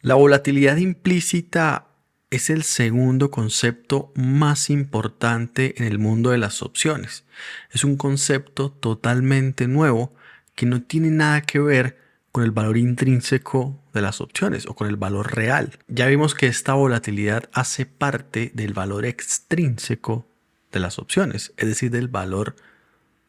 La volatilidad implícita es el segundo concepto más importante en el mundo de las opciones. Es un concepto totalmente nuevo que no tiene nada que ver con el valor intrínseco de las opciones o con el valor real. Ya vimos que esta volatilidad hace parte del valor extrínseco de las opciones, es decir, del valor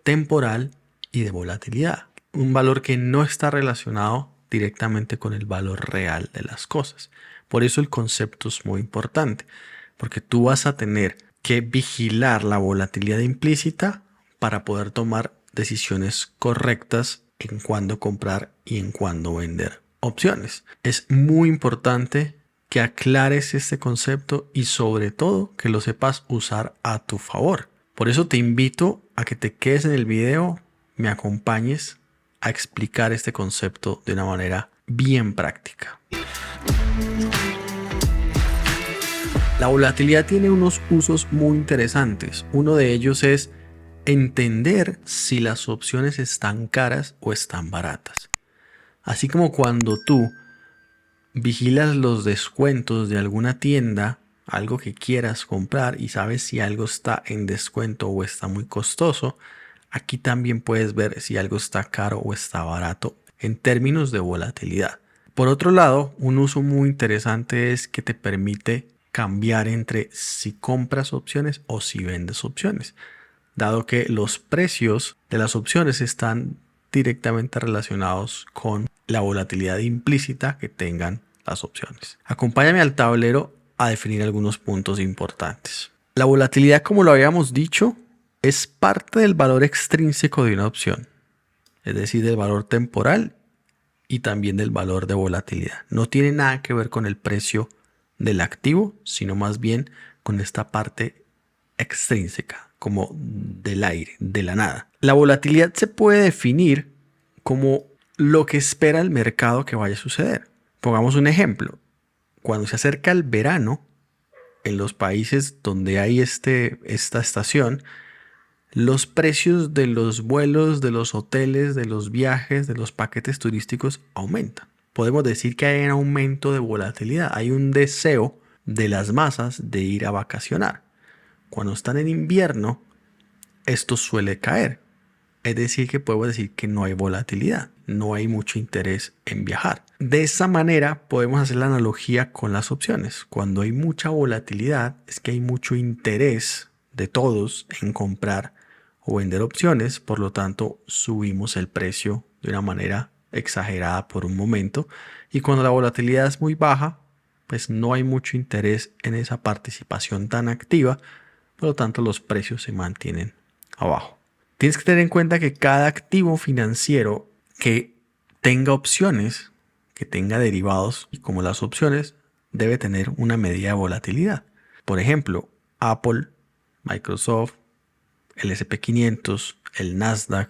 temporal y de volatilidad. Un valor que no está relacionado directamente con el valor real de las cosas. Por eso el concepto es muy importante, porque tú vas a tener que vigilar la volatilidad implícita para poder tomar decisiones correctas en cuándo comprar y en cuándo vender opciones. Es muy importante que aclares este concepto y sobre todo que lo sepas usar a tu favor. Por eso te invito a que te quedes en el video, me acompañes a explicar este concepto de una manera bien práctica. La volatilidad tiene unos usos muy interesantes. Uno de ellos es entender si las opciones están caras o están baratas. Así como cuando tú vigilas los descuentos de alguna tienda, algo que quieras comprar y sabes si algo está en descuento o está muy costoso, aquí también puedes ver si algo está caro o está barato en términos de volatilidad. Por otro lado, un uso muy interesante es que te permite cambiar entre si compras opciones o si vendes opciones, dado que los precios de las opciones están directamente relacionados con la volatilidad implícita que tengan las opciones. Acompáñame al tablero a definir algunos puntos importantes. La volatilidad, como lo habíamos dicho, es parte del valor extrínseco de una opción, es decir, del valor temporal y también del valor de volatilidad. No tiene nada que ver con el precio del activo, sino más bien con esta parte extrínseca, como del aire, de la nada. La volatilidad se puede definir como lo que espera el mercado que vaya a suceder. Pongamos un ejemplo. Cuando se acerca el verano, en los países donde hay esta estación, los precios de los vuelos, de los hoteles, de los viajes, de los paquetes turísticos aumentan. Podemos decir que hay un aumento de volatilidad, hay un deseo de las masas de ir a vacacionar. Cuando están en invierno, esto suele caer. Es decir, que podemos decir que no hay volatilidad, no hay mucho interés en viajar. De esa manera podemos hacer la analogía con las opciones. Cuando hay mucha volatilidad, es que hay mucho interés de todos en comprar o vender opciones, por lo tanto subimos el precio de una manera exagerada por un momento. Y cuando la volatilidad es muy baja, pues no hay mucho interés en esa participación tan activa, por lo tanto los precios se mantienen abajo. Tienes que tener en cuenta que cada activo financiero que tenga opciones, que tenga derivados, y como las opciones, debe tener una medida de volatilidad. Por ejemplo, Apple, Microsoft, el S&P 500, el Nasdaq,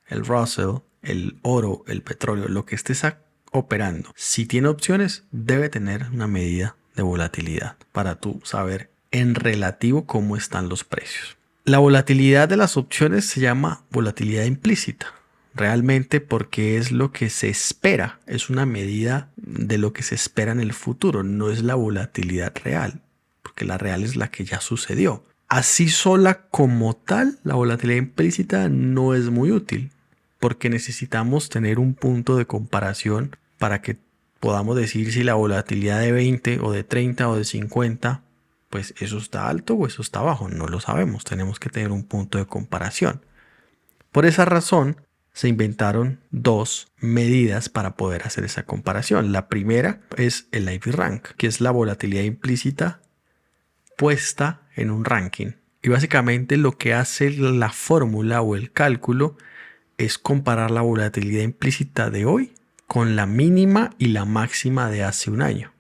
el Russell, el oro, el petróleo, lo que estés operando. Si tiene opciones, debe tener una medida de volatilidad para tú saber en relativo cómo están los precios. La volatilidad de las opciones se llama volatilidad implícita, realmente porque es lo que se espera, es una medida de lo que se espera en el futuro, no es la volatilidad real, porque la real es la que ya sucedió. Así sola como tal, la volatilidad implícita no es muy útil, porque necesitamos tener un punto de comparación para que podamos decir si la volatilidad de 20 o de 30 o de 50, pues eso está alto o eso está bajo. No lo sabemos, tenemos que tener un punto de comparación. Por esa razón, se inventaron dos medidas para poder hacer esa comparación. La primera es el Ivy Rank, que es la volatilidad implícita puesta en un ranking. Y básicamente lo que hace la fórmula o el cálculo es comparar la volatilidad implícita de hoy con la mínima y la máxima de hace un año.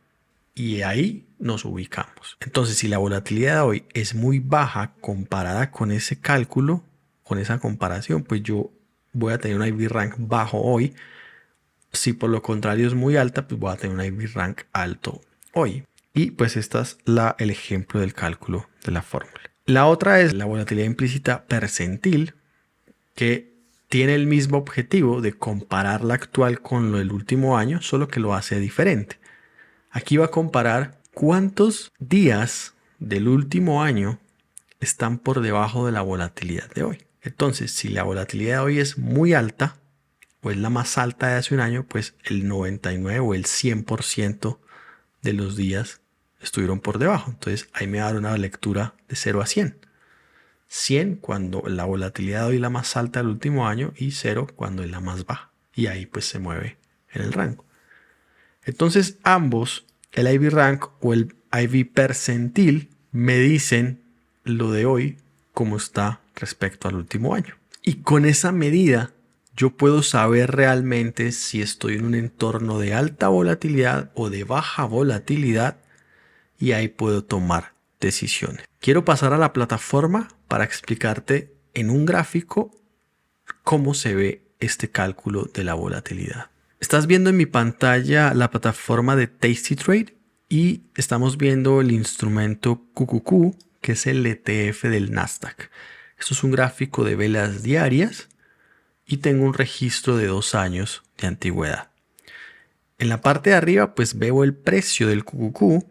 Y ahí nos ubicamos. Entonces, si la volatilidad de hoy es muy baja comparada con ese cálculo, con esa comparación, pues yo voy a tener un IV rank bajo hoy. Si por lo contrario es muy alta, pues voy a tener un IV rank alto hoy. Y pues este es el ejemplo del cálculo de la fórmula. La otra es la volatilidad implícita percentil, que tiene el mismo objetivo de comparar la actual con lo del último año, solo que lo hace diferente. Aquí va a comparar cuántos días del último año están por debajo de la volatilidad de hoy. Entonces, si la volatilidad de hoy es muy alta o es la más alta de hace un año, pues el 99 o el 100% de los días estuvieron por debajo. Entonces, ahí me va a dar una lectura de 0 a 100. 100 cuando la volatilidad de hoy es la más alta del último año y 0 cuando es la más baja. Y ahí pues se mueve en el rango. Entonces ambos, el IV Rank o el IV Percentil, me dicen lo de hoy, cómo está respecto al último año. Y con esa medida yo puedo saber realmente si estoy en un entorno de alta volatilidad o de baja volatilidad y ahí puedo tomar decisiones. Quiero pasar a la plataforma para explicarte en un gráfico cómo se ve este cálculo de la volatilidad. Estás viendo en mi pantalla la plataforma de tastytrade y estamos viendo el instrumento QQQ, que es el ETF del Nasdaq. Esto es un gráfico de velas diarias y tengo un registro de 2 años de antigüedad. En la parte de arriba pues veo el precio del QQQ,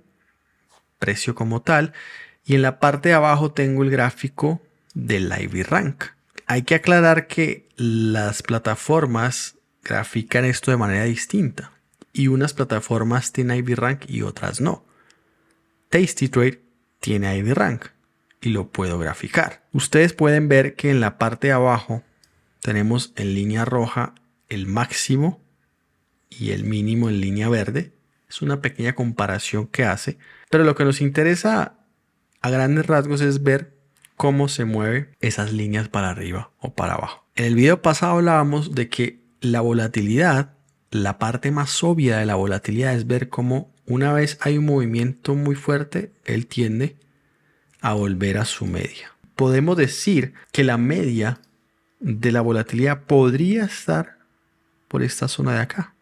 precio como tal, y en la parte de abajo tengo el gráfico del IV Rank. Hay que aclarar que las plataformas grafican esto de manera distinta y unas plataformas tienen IV Rank y otras no. tastytrade tiene IV Rank y lo puedo graficar. Ustedes pueden ver que en la parte de abajo tenemos en línea roja el máximo y el mínimo en línea verde. Es una pequeña comparación que hace, pero lo que nos interesa a grandes rasgos es ver cómo se mueven esas líneas para arriba o para abajo. En el video pasado hablábamos de que la volatilidad, la parte más obvia de la volatilidad es ver cómo una vez hay un movimiento muy fuerte, él tiende a volver a su media. Podemos decir que la media de la volatilidad podría estar por esta zona de acá,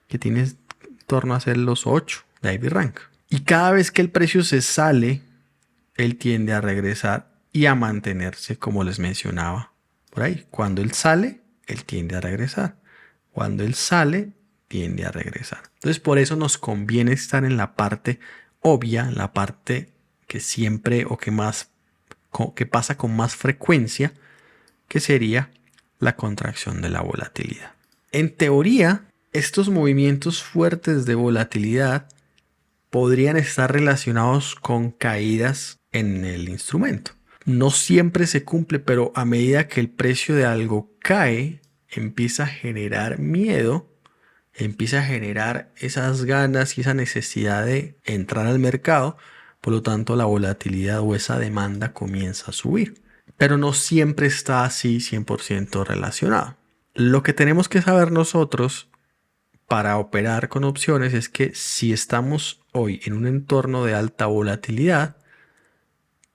que tiene en torno a ser los 8 de IV Rank. Y cada vez que el precio se sale, él tiende a regresar y a mantenerse, como les mencionaba por ahí. Cuando él sale, él tiende a regresar. Cuando él sale, tiende a regresar. Entonces, por eso nos conviene estar en la parte obvia, en la parte que siempre o que pasa con más frecuencia, que sería la contracción de la volatilidad. En teoría, estos movimientos fuertes de volatilidad podrían estar relacionados con caídas en el instrumento. No siempre se cumple, pero a medida que el precio de algo cae, empieza a generar miedo, empieza a generar esas ganas y esa necesidad de entrar al mercado. Por lo tanto, la volatilidad o esa demanda comienza a subir. Pero no siempre está así 100% relacionado. Lo que tenemos que saber nosotros para operar con opciones es que si estamos hoy en un entorno de alta volatilidad,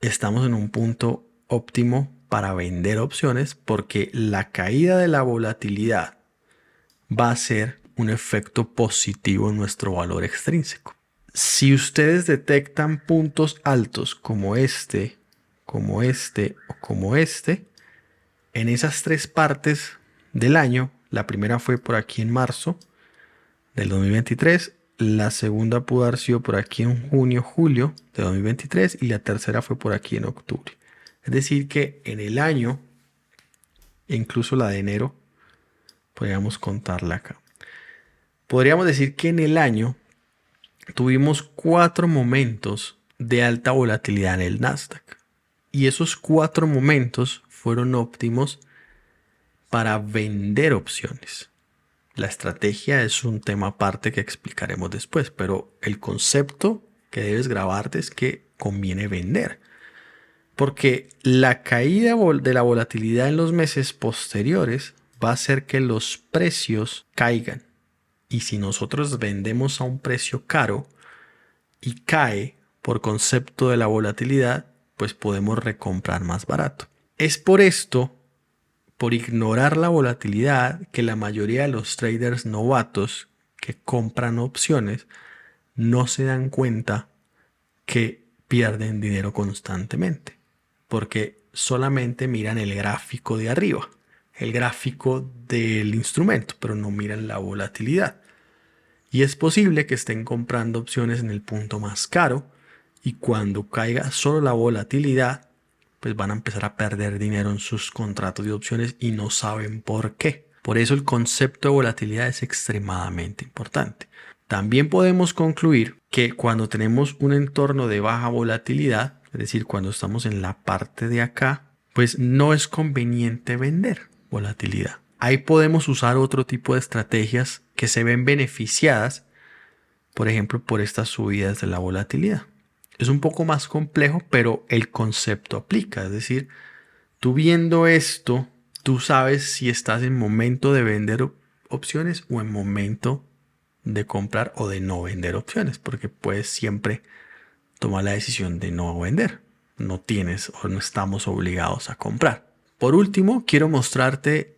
estamos en un punto óptimo para vender opciones porque la caída de la volatilidad va a ser un efecto positivo en nuestro valor extrínseco. Si ustedes detectan puntos altos como este o como este, en esas 3 partes del año, la primera fue por aquí en marzo del 2023, la segunda pudo haber sido por aquí en junio, julio de 2023 y la tercera fue por aquí en octubre. Es decir que en el año, incluso la de enero, podríamos contarla acá. Podríamos decir que en el año tuvimos 4 momentos de alta volatilidad en el Nasdaq. Y esos 4 momentos fueron óptimos para vender opciones. La estrategia es un tema aparte que explicaremos después, pero el concepto que debes grabarte es que conviene vender. Porque la caída de la volatilidad en los meses posteriores va a hacer que los precios caigan. Y si nosotros vendemos a un precio caro y cae por concepto de la volatilidad, pues podemos recomprar más barato. Es por esto, por ignorar la volatilidad, que la mayoría de los traders novatos que compran opciones no se dan cuenta que pierden dinero constantemente, porque solamente miran el gráfico de arriba, el gráfico del instrumento, pero no miran la volatilidad. Y es posible que estén comprando opciones en el punto más caro y cuando caiga solo la volatilidad, pues van a empezar a perder dinero en sus contratos de opciones y no saben por qué. Por eso el concepto de volatilidad es extremadamente importante. También podemos concluir que cuando tenemos un entorno de baja volatilidad, es decir, cuando estamos en la parte de acá, pues no es conveniente vender volatilidad. Ahí podemos usar otro tipo de estrategias que se ven beneficiadas, por ejemplo, por estas subidas de la volatilidad. Es un poco más complejo, pero el concepto aplica. Es decir, tú viendo esto, tú sabes si estás en momento de vender opciones o en momento de comprar o de no vender opciones, porque puedes siempre tomar la decisión de no vender. No tienes o no estamos obligados a comprar. Por último, quiero mostrarte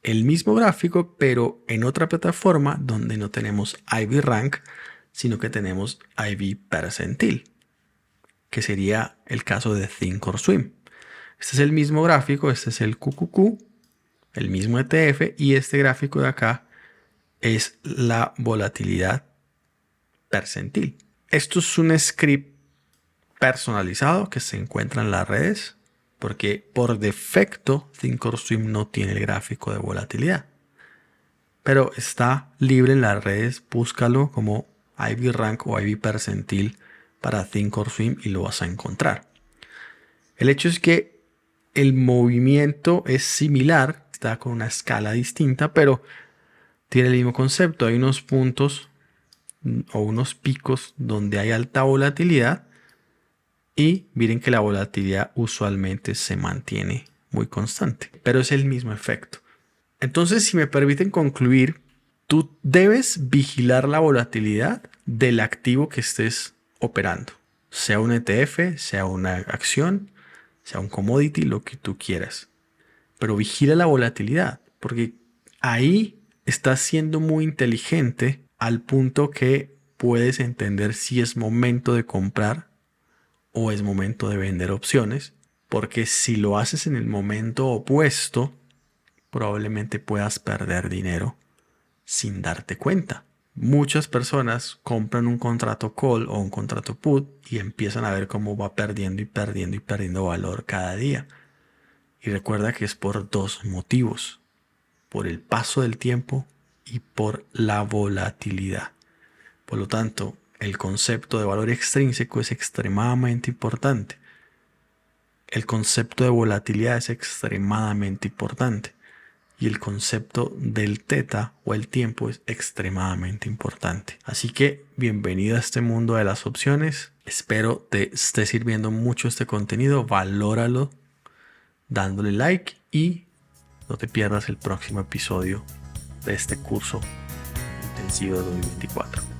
el mismo gráfico, pero en otra plataforma donde no tenemos IV Rank, sino que tenemos IV Percentile, que sería el caso de Thinkorswim. Este es el mismo gráfico, este es el QQQ, el mismo ETF, y este gráfico de acá es la volatilidad percentil. Esto es un script personalizado que se encuentra en las redes, porque por defecto Thinkorswim no tiene el gráfico de volatilidad. Pero está libre en las redes, búscalo como IV Rank o IV Percentile para Thinkorswim y lo vas a encontrar. El hecho es que el movimiento es similar, está con una escala distinta, pero tiene el mismo concepto. Hay unos puntos o unos picos donde hay alta volatilidad y miren que la volatilidad usualmente se mantiene muy constante, pero es el mismo efecto. Entonces, si me permiten concluir, tú debes vigilar la volatilidad del activo que estés operando, sea un ETF, sea una acción, sea un commodity, lo que tú quieras. Pero vigila la volatilidad, porque ahí estás siendo muy inteligente al punto que puedes entender si es momento de comprar o es momento de vender opciones, porque si lo haces en el momento opuesto, probablemente puedas perder dinero sin darte cuenta. Muchas personas compran un contrato call o un contrato put y empiezan a ver cómo va perdiendo y perdiendo y perdiendo valor cada día. Y recuerda que es por dos motivos: por el paso del tiempo y por la volatilidad. Por lo tanto, el concepto de valor extrínseco es extremadamente importante. El concepto de volatilidad es extremadamente importante. Y el concepto del teta o el tiempo es extremadamente importante. Así que bienvenido a este mundo de las opciones. Espero te esté sirviendo mucho este contenido. Valóralo dándole like y no te pierdas el próximo episodio de este curso intensivo de 2024.